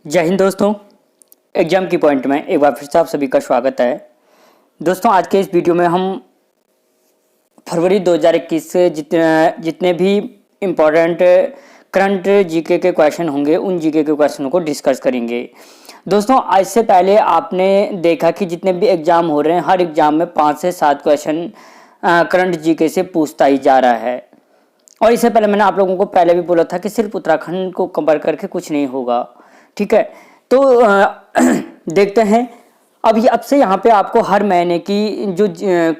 जय हिंद दोस्तों। एग्जाम की पॉइंट में एक बार फिर से आप सभी का स्वागत है। दोस्तों आज के इस वीडियो में हम फरवरी 2021 से जितने भी इम्पोर्टेंट करंट जीके के क्वेश्चन होंगे उन जीके के क्वेश्चनों को डिस्कस करेंगे। दोस्तों आज से पहले आपने देखा कि जितने भी एग्जाम हो रहे हैं हर एग्जाम में 5 से 7 क्वेश्चन करंट जीके से पूछता ही जा रहा है। और इससे पहले मैंने आप लोगों को पहले भी बोला था कि सिर्फ उत्तराखंड को कंपेयर करके कुछ नहीं होगा, ठीक है। तो देखते हैं अब से यहाँ पे आपको हर महीने की जो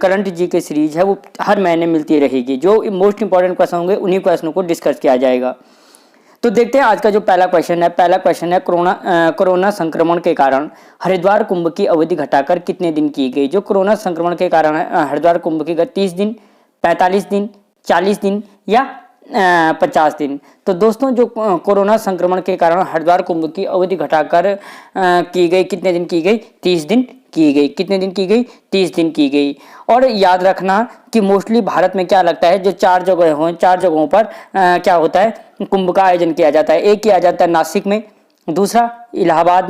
करंट जीके सीरीज है वो हर महीने मिलती रहेगी। जो मोस्ट इंपॉर्टेंट क्वेश्चन होंगे उन्हीं क्वेश्चनों को डिस्कस किया जाएगा। तो देखते हैं आज का जो पहला क्वेश्चन है कोरोना संक्रमण के कारण हरिद्वार कुंभ की अवधि घटाकर कितने दिन की गई। जो कोरोना संक्रमण के कारण हरिद्वार कुंभ की 30 दिन, 45 दिन, 40 दिन या 50 दिन। तो दोस्तों जो कोरोना संक्रमण के कारण हरिद्वार कुंभ की अवधि घटाकर की गई कितने दिन की गई, 30 दिन की गई। कितने दिन की गई, 30 दिन की गई। और याद रखना कि मोस्टली भारत में क्या लगता है, जो 4 जगह हों 4 जगहों पर क्या होता है, कुंभ का आयोजन किया जाता है। एक किया जाता है नासिक में, दूसरा इलाहाबाद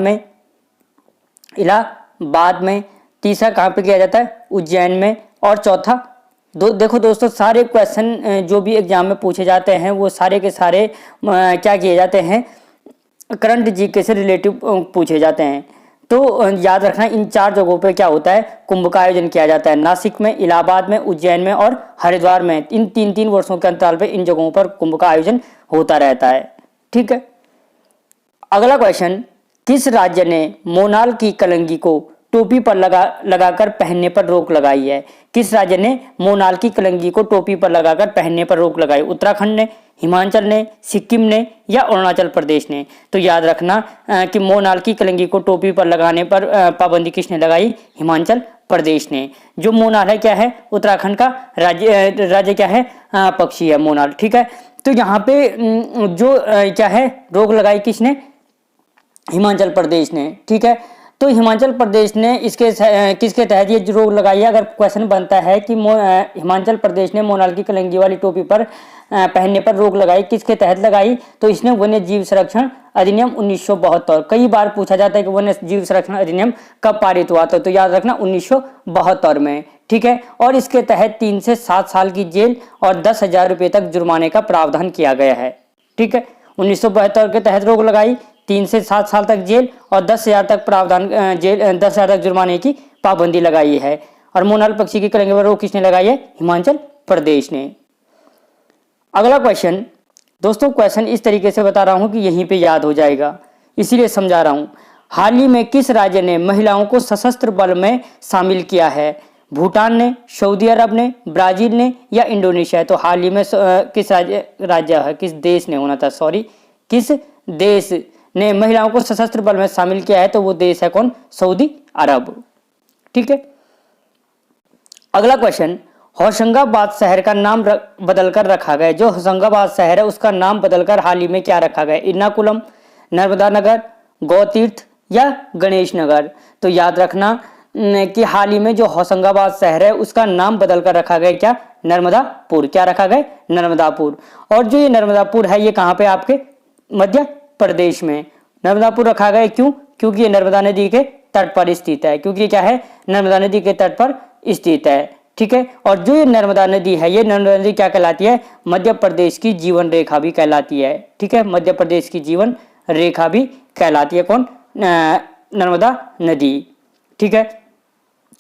में, तीसरा कहाँ पे किया जाता है, उज्जैन में, और चौथा देखो दोस्तों सारे क्वेश्चन जो भी एग्जाम में पूछे जाते हैं वो सारे के सारे क्या किए जाते हैं, करंट जीके से रिलेटिव पूछे जाते हैं। तो याद रखना इन 4 जगहों पे क्या होता है, कुंभ का आयोजन किया जाता है। नासिक में, इलाहाबाद में, उज्जैन में और हरिद्वार में। इन 3-3 वर्षों के अंतराल पे इन जगहों पर कुंभ का आयोजन होता रहता है, ठीक है। अगला क्वेश्चन, किस राज्य ने मोनाल की कलंगी को टोपी पर लगाकर पहनने पर रोक लगाई है। किस राज्य ने मोनाल की कलंगी को टोपी पर लगाकर पहनने पर रोक लगाई। उत्तराखंड ने, हिमाचल ने, सिक्किम ने या अरुणाचल प्रदेश ने। तो याद रखना कि मोनाल की कलंगी को टोपी पर लगाने पर पाबंदी किसने लगाई, हिमाचल प्रदेश ने। जो मोनाल है क्या है, उत्तराखंड का राज्य क्या है, पक्षी है मोनाल, ठीक है। तो यहाँ पे जो क्या है रोक लगाई किसने, हिमाचल प्रदेश ने, ठीक है। तो हिमाचल प्रदेश ने किसके तहत ये रोक लगाई है। अगर क्वेश्चन बनता है कि हिमाचल प्रदेश ने मोनाल की कलंगी वाली टोपी पर पहनने पर रोक लगाई, किसके तहत लगाई, तो इसने वन्य जीव संरक्षण अधिनियम 1972। कई बार पूछा जाता है कि वन्य जीव संरक्षण अधिनियम कब पारित हुआ था, तो याद रखना 1972 में, ठीक है। और इसके तहत 3 से 7 साल की जेल और 10,000 रुपये तक जुर्माने का प्रावधान किया गया है, ठीक है। 1972 के तहत रोक लगाई, 3 से 7 साल तक जेल और 10,000 तक प्रावधान 10,000 तक जुर्माने की पाबंदी लगाई है। और मोनाल पक्षी की कलंगी पर रोक किसने लगाई है, हिमाचल प्रदेश ने। अगला क्वेश्चन, दोस्तों क्वेश्चन इस तरीके से बता रहा हूं कि यहीं पे याद हो जाएगा, इसीलिए समझा रहा हूं। हाल ही में किस राज्य ने महिलाओं को सशस्त्र बल में शामिल किया है। भूटान ने, सऊदी अरब ने, ब्राजील ने या इंडोनेशिया। तो हाल ही में किस देश ने होना था, किस देश ने महिलाओं को सशस्त्र बल में शामिल किया है, तो वो देश है कौन, सऊदी अरब, ठीक है। अगला क्वेश्चन, होशंगाबाद शहर का नाम बदलकर रखा गया। जो होशंगाबाद शहर है उसका नाम बदलकर हाल ही में क्या रखा गया, इर्नाकुलम, नर्मदा नगर, गौतीर्थ या गणेश नगर। तो याद रखना कि हाल ही में जो होशंगाबाद शहर है उसका नाम बदलकर रखा गया क्या, नर्मदापुर। क्या रखा गया, नर्मदापुर। और जो ये नर्मदापुर है ये कहाँ पे, आपके मध्य प्रदेश में नर्मदापुर रखा गया। क्यों, क्योंकि ये नर्मदा नदी के तट पर स्थित है, क्योंकि क्या है, नर्मदा नदी के तट पर स्थित है, ठीक है। और जो ये नर्मदा नदी है ये नर्मदा नदी क्या कहलाती है, मध्य प्रदेश की जीवन रेखा भी कहलाती है, ठीक है। मध्य प्रदेश की जीवन रेखा भी कहलाती है कौन, नर्मदा नदी, ठीक है।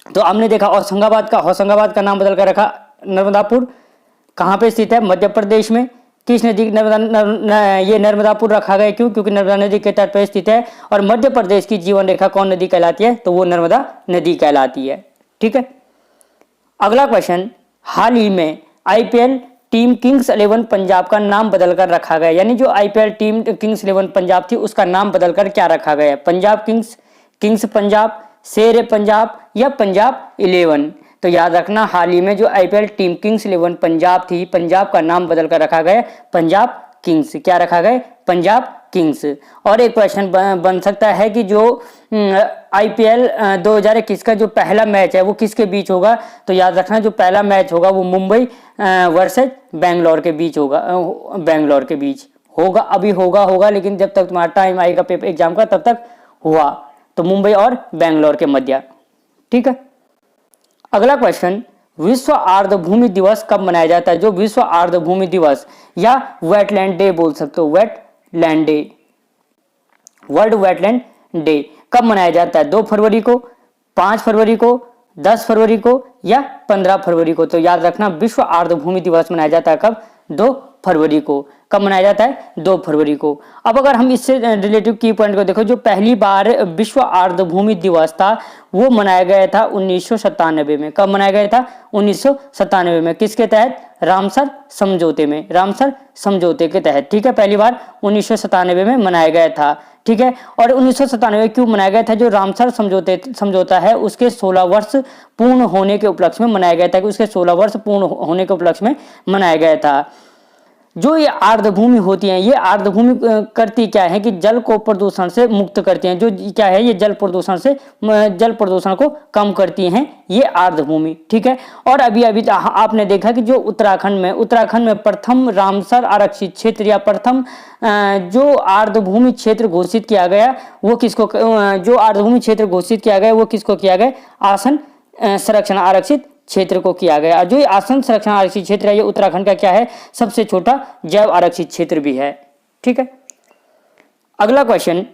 तो हमने देखा होशंगाबाद का नाम बदल कर रखा नर्मदापुर। कहाँ पे स्थित है, मध्य प्रदेश में। किस नदी ये नर्मदापुर रखा गया, क्यों, क्योंकि नर्मदा नदी के तट पर स्थित है। और मध्य प्रदेश की जीवन रेखा कौन नदी कहलाती है, तो वो नर्मदा नदी कहलाती है, ठीक है। अगला क्वेश्चन, हाल ही में आईपीएल टीम किंग्स 11 पंजाब का नाम बदलकर रखा गया। यानी जो आईपीएल टीम किंग्स 11 पंजाब थी उसका नाम बदलकर क्या रखा गया, पंजाब किंग्स पंजाब, शेर पंजाब या पंजाब 11। तो याद रखना हाल ही में जो आईपीएल टीम किंग्स 11 पंजाब थी, पंजाब का नाम बदलकर रखा गया पंजाब किंग्स। क्या रखा गया, पंजाब किंग्स। और एक क्वेश्चन बन सकता है कि जो आईपीएल 2021 का जो पहला मैच है वो किसके बीच होगा। तो याद रखना जो पहला मैच होगा वो मुंबई वर्सेस बेंगलोर के बीच होगा, अभी होगा, लेकिन जब तक तुम्हारा टाइम आएगा पेपर एग्जाम का तब तक हुआ। तो मुंबई और बेंगलोर के मध्य। ठीक है। अगला क्वेश्चन, विश्व आर्द्रभूमि दिवस कब मनाया जाता है? जो विश्व आर्द्रभूमि दिवस या वेटलैंड डे बोल सकते हो, wetland day, world wetland day कब मनाया जाता है? 2 फरवरी को, 5 फरवरी को, 10 फरवरी को या 15 फरवरी को? तो याद रखना विश्व आर्द्रभूमि दिवस मनाया जाता है कब? 2 फरवरी को। कब मनाया जाता है? 2 फरवरी को। अब अगर हम इससे रिलेटिव की पॉइंट को देखो, जो पहली बार विश्व आर्द्रभूमि दिवस था वो मनाया गया था 1997 में। कब मनाया गया था? 1997 में। किसके तहत? रामसर समझौते में, रामसर समझौते के तहत। ठीक है, पहली बार 1997 में मनाया गया था। ठीक है, और 1997 क्यों मनाया गया था? जो रामसर समझौता है उसके 16 वर्ष पूर्ण होने के उपलक्ष्य में मनाया गया था, कि उसके 16 वर्ष पूर्ण होने के उपलक्ष्य में मनाया गया था। जो ये आर्द्रभूमि होती हैं, ये आर्द्रभूमि करती क्या है कि जल को प्रदूषण से मुक्त करती हैं। जो क्या है, ये जल प्रदूषण को कम करती हैं ये आर्द्रभूमि। ठीक है, और अभी आपने देखा कि जो उत्तराखंड में प्रथम रामसर आरक्षित क्षेत्र या प्रथम जो आर्द्रभूमि क्षेत्र घोषित किया गया वो किसको, जो आर्द्रभूमि क्षेत्र घोषित किया गया वो किसको किया गया? आसन संरक्षण आरक्षित क्षेत्र को किया गया। जो ये आसन संरक्षण आरक्षित क्षेत्र है ये उत्तराखंड का क्या है? सबसे छोटा जैव आरक्षित क्षेत्र भी है। ठीक है। अगला क्वेश्चन,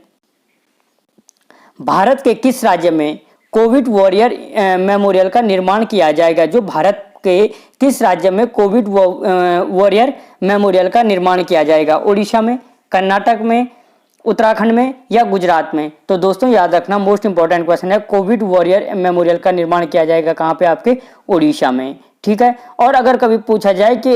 भारत के किस राज्य में कोविड वॉरियर मेमोरियल का निर्माण किया जाएगा? जो भारत के किस राज्य में कोविड वॉरियर मेमोरियल का निर्माण किया जाएगा? ओडिशा में, कर्नाटक में, उत्तराखंड में या गुजरात में? तो दोस्तों याद रखना मोस्ट इंपॉर्टेंट क्वेश्चन है, कोविड वॉरियर मेमोरियल का निर्माण किया जाएगा कहाँ पे? आपके ओडिशा में। ठीक है, और अगर कभी पूछा जाए कि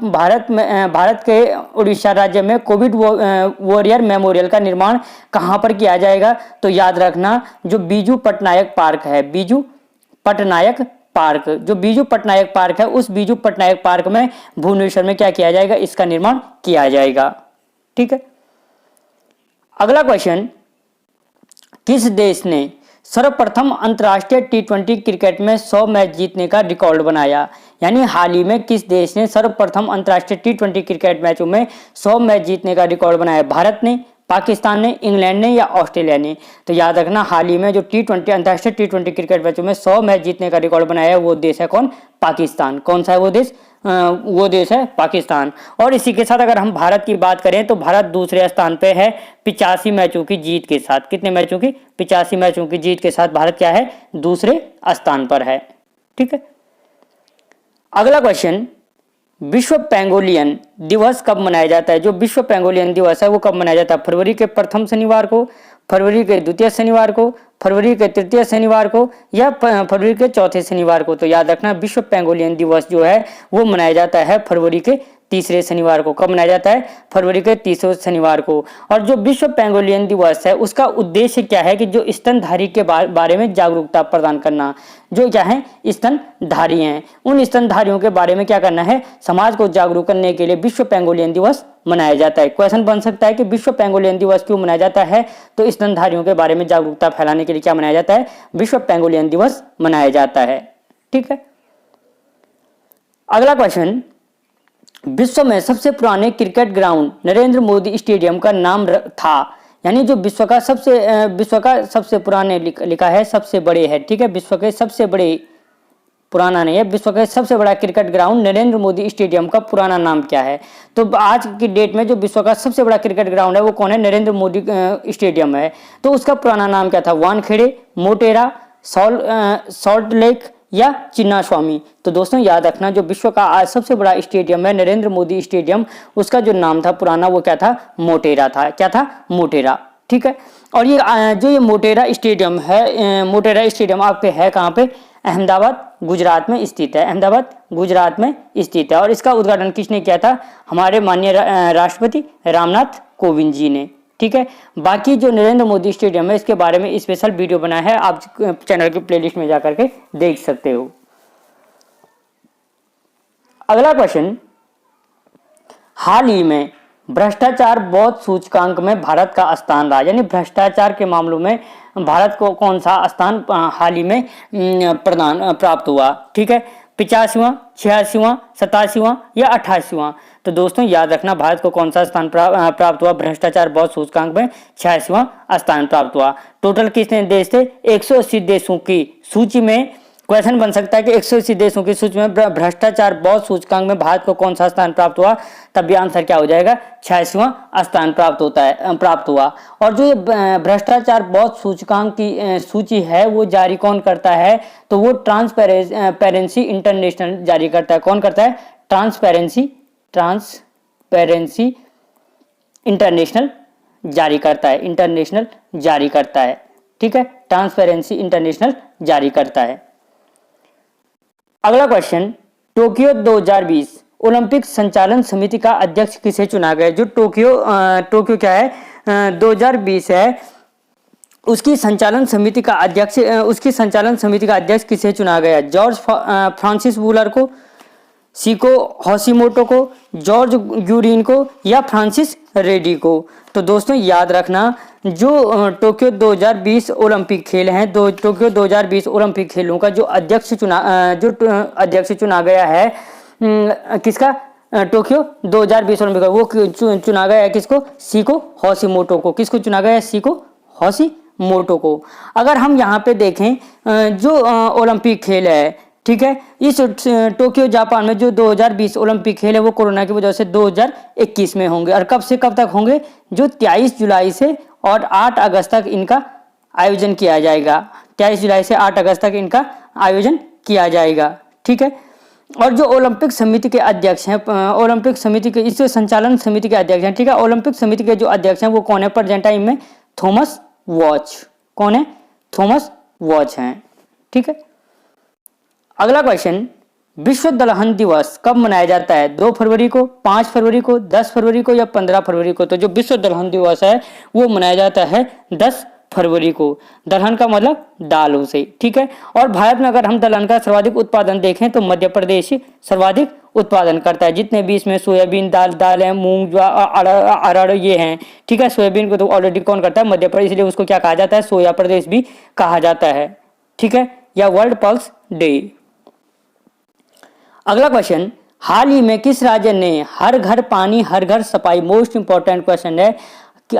भारत के उड़ीसा राज्य में कोविड वॉरियर मेमोरियल का निर्माण कहाँ पर किया जाएगा? तो याद रखना जो बीजू पटनायक पार्क है, बीजू पटनायक पार्क, जो बीजू पटनायक पार्क है उस बीजू पटनायक पार्क में भुवनेश्वर में क्या किया जाएगा? इसका निर्माण किया जाएगा। ठीक है। अगला क्वेश्चन, किस देश ने सर्वप्रथम अंतर्राष्ट्रीय T20 क्रिकेट में 100 मैच जीतने का रिकॉर्ड बनाया? यानी हाल ही में किस देश ने सर्वप्रथम अंतर्राष्ट्रीय T20 क्रिकेट मैचों में 100 मैच जीतने का रिकॉर्ड बनाया? भारत ने, पाकिस्तान ने, इंग्लैंड ने या ऑस्ट्रेलिया ने? तो याद रखना हाल ही में जो अंतर्राष्ट्रीय T20 क्रिकेट मैचों में 100 मैच जीतने का रिकॉर्ड बनाया है वो देश है कौन? पाकिस्तान। कौन सा है वो देश? वो देश है पाकिस्तान। और इसी के साथ अगर हम भारत की बात करें तो भारत दूसरे स्थान पे है 85 मैचों की जीत के साथ। कितने मैचों की? 85 मैचों की जीत के साथ भारत क्या है? दूसरे स्थान पर है। ठीक है। अगला क्वेश्चन, विश्व पेंगोलियन दिवस कब मनाया जाता है? जो विश्व पेंगोलियन दिवस है वो कब मनाया जाता है? फरवरी के प्रथम शनिवार को, फरवरी के द्वितीय शनिवार को, फरवरी के तृतीय शनिवार को या फरवरी के चौथे शनिवार को? तो याद रखना विश्व पेंगोलियन दिवस जो है वो मनाया जाता है फरवरी के तीसरे शनिवार को। कब मनाया जाता है? फरवरी के तीसरे शनिवार को। और जो विश्व पेंगोलियन दिवस है उसका उद्देश्य क्या है कि जो स्तनधारी के बारे में जागरूकता प्रदान करना। जो क्या है? स्तनधारी हैं, उन स्तनधारियों के बारे में क्या करना है? समाज को जागरूक करने के लिए विश्व पेंगोलियन दिवस मनाया जाता है। क्वेश्चन बन सकता है कि विश्व पेंगोलियन दिवस क्यों मनाया जाता है? तो स्तनधारियों के बारे में जागरूकता फैलाने के लिए क्या मनाया जाता है? विश्व पेंगोलियन दिवस मनाया जाता है। ठीक है। अगला क्वेश्चन, विश्व में सबसे पुराने cricket ground Narendra Modi stadium का नाम था। यानी जो विश्व का सबसे पुराने लिखा है सबसे बड़े है। ठीक है, विश्व के सबसे बड़े, पुराना नहीं है, विश्व का सबसे बड़ा cricket ground Narendra Modi stadium का पुराना नाम क्या है? तो आज की डेट में जो विश्व का सबसे बड़ा क्रिकेट ग्राउंड है वो कौन है? नरेंद्र मोदी स्टेडियम है। तो उसका पुराना नाम क्या था? वानखेड़े, मोटेरा, सॉल्ट लेक या चिन्ना स्वामी? तो दोस्तों याद रखना जो विश्व का आज सबसे बड़ा स्टेडियम है नरेंद्र मोदी स्टेडियम, उसका जो नाम था पुराना वो क्या था? मोटेरा था। क्या था? मोटेरा। ठीक है। और ये जो ये मोटेरा स्टेडियम है, मोटेरा स्टेडियम आपके है कहाँ पे? अहमदाबाद गुजरात में स्थित है। अहमदाबाद गुजरात में स्थित है। और इसका उद्घाटन किसने किया था? हमारे माननीय राष्ट्रपति रामनाथ कोविंद जी ने। ठीक है। बाकी जो नरेंद्र मोदी स्टेडियम है इसके बारे में स्पेशल वीडियो बना है, आप चैनल के प्लेलिस्ट में जाकर के देख सकते हो। अगला क्वेश्चन, हाल ही में भ्रष्टाचार बोध सूचकांक में भारत का स्थान रहा। यानी भ्रष्टाचार के मामलों में भारत को कौन सा स्थान हाल ही में प्राप्त हुआ? ठीक है, 85वां, 86वां, 87वां या 88वां? तो दोस्तों याद रखना, भारत को कौन सा स्थान प्राप्त हुआ भ्रष्टाचार बहुत सूचकांक में? 86वां स्थान प्राप्त हुआ। टोटल कितने देश थे? 180 देशों की सूची में क्वेश्चन बन सकता है कि 180 देशों की सूची में भ्रष्टाचार बहुत सूचकांक में भारत को कौन सा स्थान प्राप्त हुआ? तब भी आंसर क्या हो जाएगा? 86वां स्थान प्राप्त हुआ। और जो भ्रष्टाचार बहुत सूचकांक की सूची है वो जारी कौन करता है? तो वो ट्रांसपेरेंसी इंटरनेशनल जारी करता है। कौन करता है? ट्रांसपेरेंसी इंटरनेशनल जारी करता है। इंटरनेशनल जारी करता है, ठीक है, ट्रांसपेरेंसी इंटरनेशनल जारी करता है। अगला क्वेश्चन, टोक्यो 2020 ओलंपिक संचालन समिति का अध्यक्ष किसे चुना गया? जो टोक्यो क्या है 2020 है, उसकी संचालन समिति का अध्यक्ष किसे चुना गया? जॉर्ज फ्रांसिस वूलर को, सिको होशिमोटो को, जॉर्ज ग्यूरिन को या फ्रांसिस रेड्डी को? तो दोस्तों याद रखना, जो टोक्यो 2020 ओलंपिक खेल हैं, टोक्यो 2020 ओलंपिक खेलों का जो अध्यक्ष चुना गया है, किसका? टोक्यो 2020 ओलंपिक का वो चुना गया है किसको? सिको होशिमोटो को। किसको चुना गया है? सिको होशिमोटो को। अगर हम यहाँ पे देखें जो ओलंपिक खेल है, ठीक है, इस टोक्यो जापान में जो 2020 ओलंपिक खेल है वो कोरोना की वजह से 2021 में होंगे। और कब से कब तक होंगे? जो 23 जुलाई से और 8 अगस्त तक इनका आयोजन किया जाएगा। 23 जुलाई से 8 अगस्त तक इनका आयोजन किया जाएगा, ठीक है। और जो ओलंपिक समिति के अध्यक्ष हैं, ओलंपिक समिति के इस संचालन समिति के अध्यक्ष हैं, ठीक है, ओलंपिक समिति के जो अध्यक्ष हैं वो कौन है? प्रेजेंट टाइम में थॉमस वॉच। कौन है? थॉमस वॉच हैं, ठीक है। अगला क्वेश्चन, विश्व दलहन दिवस कब मनाया जाता है? 2 फरवरी को, 5 फरवरी को, 10 फरवरी को या 15 फरवरी को? तो जो विश्व दलहन दिवस है वो मनाया जाता है 10 फरवरी को। दलहन का मतलब दालों से, ठीक है। और भारत में अगर हम दलहन का सर्वाधिक उत्पादन देखें तो मध्य प्रदेश सर्वाधिक उत्पादन करता है। जितने भी इसमें सोयाबीन दाल है, मूंग, अरहर ये हैं, ठीक है। सोयाबीन को तो ऑलरेडी कौन करता है? मध्य प्रदेश, इसलिए उसको क्या कहा जाता है? सोया प्रदेश भी कहा जाता है, ठीक है, या वर्ल्ड पल्स डे। अगला क्वेश्चन, हाल ही में किस राज्य ने हर घर पानी हर घर सफाई, मोस्ट इंपॉर्टेंट क्वेश्चन है कि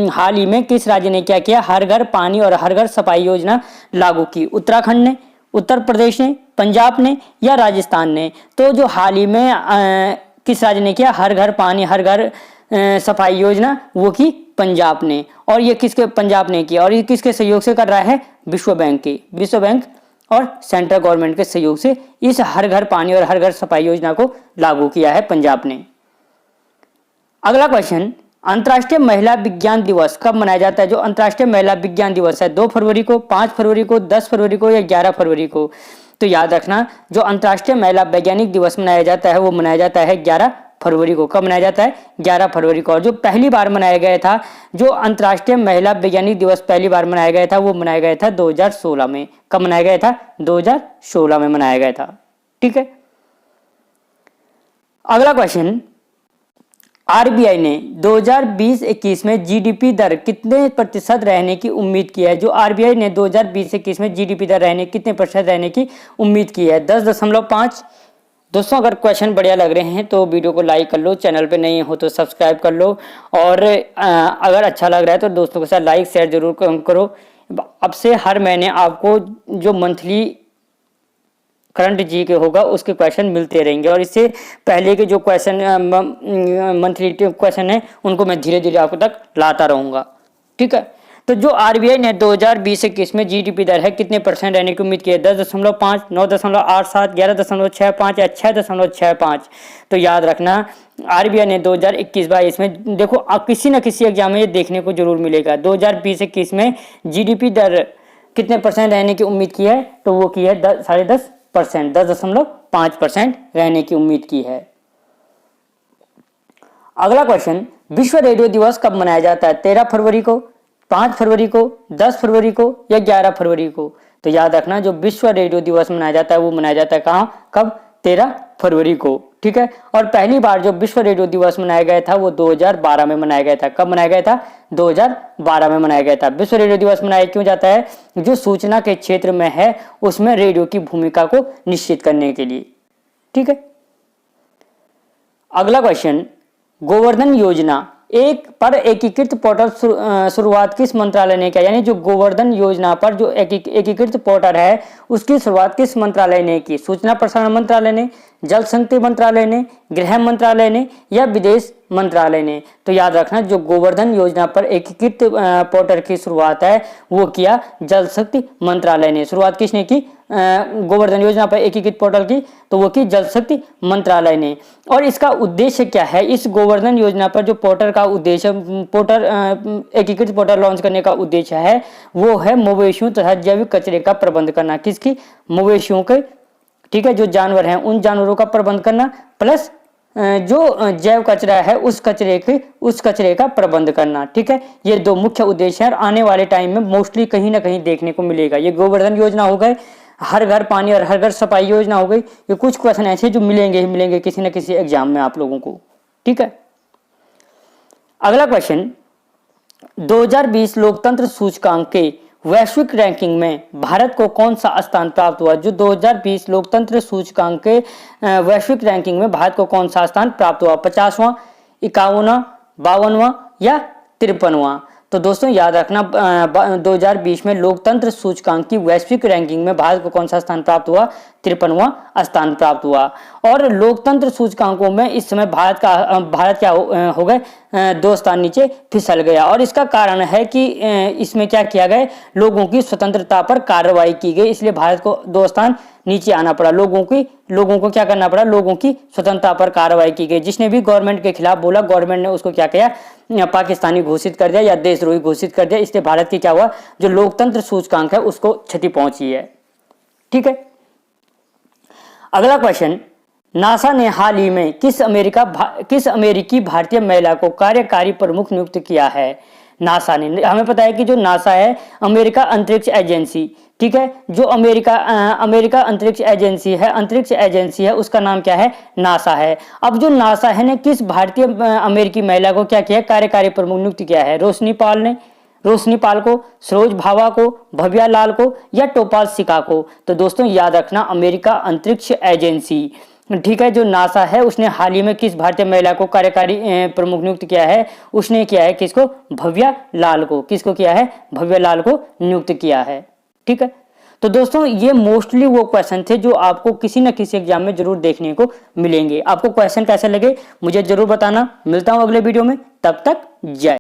हाल ही में किस राज्य ने क्या किया? हर घर पानी और हर घर सफाई योजना लागू की। उत्तराखंड ने, उत्तर प्रदेश ने, पंजाब ने या राजस्थान ने? तो जो हाल ही में किस राज्य ने किया हर घर पानी हर घर सफाई योजना? वो की पंजाब ने। और ये किसके? पंजाब ने किया। और ये किसके सहयोग से कर रहा है? विश्व बैंक और सेंट्रल गवर्नमेंट के सहयोग से इस हर घर पानी और हर घर सफाई योजना को लागू किया है पंजाब ने। अगला क्वेश्चन, अंतर्राष्ट्रीय महिला विज्ञान दिवस कब मनाया जाता है? जो अंतर्राष्ट्रीय महिला विज्ञान दिवस है 2 फरवरी को, 5 फरवरी को, 10 फरवरी को या 11 फरवरी को? तो याद रखना, जो अंतर्राष्ट्रीय महिला वैज्ञानिक दिवस मनाया जाता है वो मनाया जाता है 11 फरवरी को। कब मनाया जाता है? 11 फरवरी को। और जो पहली बार मनाया गया था, जो अंतर्राष्ट्रीय महिला वैज्ञानिक दिवस पहली बार मनाया गया था वो मनाया गया था 2016 में। कब मनाया गया था? 2016 में मनाया गया था, ठीक है। अगला क्वेश्चन, आरबीआई ने 2020-21 में जीडीपी दर कितने प्रतिशत रहने की उम्मीद की है? जो आरबीआई ने 2020-21 में जीडीपी दर कितने प्रतिशत रहने की उम्मीद की है? 10.5। दोस्तों अगर क्वेश्चन बढ़िया लग रहे हैं तो वीडियो को लाइक कर लो, चैनल पे नहीं हो तो सब्सक्राइब कर लो, और अगर अच्छा लग रहा है तो दोस्तों के साथ लाइक शेयर जरूर करो। अब से हर महीने आपको जो मंथली करंट जी के होगा उसके क्वेश्चन मिलते रहेंगे, और इससे पहले के जो क्वेश्चन मंथली क्वेश्चन है उनको मैं धीरे धीरे आपको तक लाता रहूँगा, ठीक है। तो जो आरबीआई ने 2020-21 में जीडीपी दर है कितने परसेंट रहने की उम्मीद की है? 10.5, 9.87, 11.65 या 6.65? तो याद रखना, आरबीआई ने 2021-22 में, देखो किसी न किसी एग्जाम में ये देखने को जरूर मिलेगा, 2020-21 में जीडीपी दर कितने परसेंट रहने की उम्मीद की है? तो वो की है 10.5%, 10.5% रहने की उम्मीद की है। अगला क्वेश्चन, विश्व रेडियो दिवस कब मनाया जाता है? 13 फरवरी को, 5 फरवरी को, 10 फरवरी को या 11 फरवरी को? तो याद रखना, जो विश्व रेडियो दिवस मनाया जाता है वो मनाया जाता है कहाँ, कब? 13 फरवरी को, ठीक। ठीक है। और पहली बार जो विश्व रेडियो दिवस मनाया गया था वो 2012 में मनाया गया था। कब मनाया गया था? 2012 में मनाया गया था। विश्व रेडियो दिवस मनाया क्यों जाता है? जो सूचना के क्षेत्र में है उसमें रेडियो की भूमिका को निश्चित करने के लिए, ठीक है। अगला क्वेश्चन, गोवर्धन योजना एक पर एकीकृत पोर्टल शुरुआत किस मंत्रालय ने किया? यानी जो गोवर्धन योजना पर जो एकीकृत पोर्टल है उसकी शुरुआत किस मंत्रालय ने की? सूचना प्रसारण मंत्रालय ने, जल शक्ति मंत्रालय ने, गृह मंत्रालय ने या विदेश मंत्रालय ने? तो याद रखना, जो गोवर्धन योजना पर एकीकृत पोर्टल की शुरुआत है वो किया जल शक्ति मंत्रालय ने। शुरुआत किसने की गोवर्धन योजना पर एकीकृत पोर्टल की? तो वो की जल शक्ति मंत्रालय ने। और इसका उद्देश्य क्या है? इस गोवर्धन योजना पर जो पोर्टल का उद्देश्य, पोर्टल एकीकृत पोर्टल लॉन्च करने का उद्देश्य है वो है मवेशियों तथा जैविक कचरे का प्रबंध करना। किसकी? मवेशियों के, ठीक है, जो जानवर हैं उन जानवरों का प्रबंध करना, प्लस जो जैव कचरा है उस कचरे का प्रबंध करना, ठीक है। ये दो मुख्य उद्देश्य हैं। आने वाले टाइम में मोस्टली कहीं ना कहीं देखने को मिलेगा। ये गोवर्धन योजना हो गए, हर घर पानी और हर घर सफाई योजना हो गई। ये कुछ क्वेश्चन ऐसे जो मिलेंगे ही मिलेंगे किसी न किसी एग्जाम में आप लोगों को, ठीक है। अगला क्वेश्चन, 2020 लोकतंत्र सूचकांक के वैश्विक रैंकिंग में भारत को कौन सा स्थान प्राप्त हुआ? जो 2020 लोकतंत्र सूचकांक के वैश्विक रैंकिंग में भारत को कौन सा स्थान प्राप्त हुआ? 50वां, 51वां, 52वां या 53वां? तो दोस्तों याद रखना, 2020 में लोकतंत्र सूचकांक की वैश्विक रैंकिंग में भारत को कौन सा स्थान प्राप्त हुआ? 53वां स्थान प्राप्त हुआ। और लोकतंत्र सूचकांकों में इस समय भारत क्या हो गए? 2 स्थान नीचे फिसल गया। और इसका कारण है कि इसमें क्या किया गया? लोगों की स्वतंत्रता पर कार्रवाई की गई, इसलिए भारत को 2 स्थान नीचे आना पड़ा। लोगों को क्या करना पड़ा? लोगों की स्वतंत्रता पर कार्रवाई की गई। जिसने भी गवर्नमेंट के खिलाफ बोला, गवर्नमेंट ने उसको क्या किया? पाकिस्तानी घोषित कर दिया या देशद्रोही घोषित कर दिया। इसलिए भारत की क्या हुआ? जो लोकतंत्र सूचकांक है उसको क्षति पहुंची है, ठीक है। अगला क्वेश्चन, नासा ने हाल ही में किस अमेरिकी भारतीय महिला को कार्यकारी प्रमुख नियुक्त किया है? नासा ने, हमें पता है कि जो नासा है अमेरिका अंतरिक्ष एजेंसी, ठीक है, जो अमेरिका अंतरिक्ष एजेंसी है उसका नाम क्या है? नासा है। अब जो नासा है ने किस भारतीय अमेरिकी महिला को क्या किया? कार्यकारी प्रमुख नियुक्त किया है? रोशनी पाल को, सरोज भाभा को, भव्या लाल को या टोपाल सिका को? तो दोस्तों याद रखना, अमेरिका अंतरिक्ष एजेंसी, ठीक है, जो नासा है उसने हाल ही में किस भारतीय महिला को कार्यकारी प्रमुख नियुक्त किया है? उसने किया है किसको? भव्या लाल को। किसको किया है? भव्या लाल को नियुक्त किया है, ठीक है। तो दोस्तों ये मोस्टली वो क्वेश्चन थे जो आपको किसी न किसी एग्जाम में जरूर देखने को मिलेंगे। आपको क्वेश्चन कैसे लगे मुझे जरूर बताना। मिलता हूं अगले वीडियो में, तब तक जय।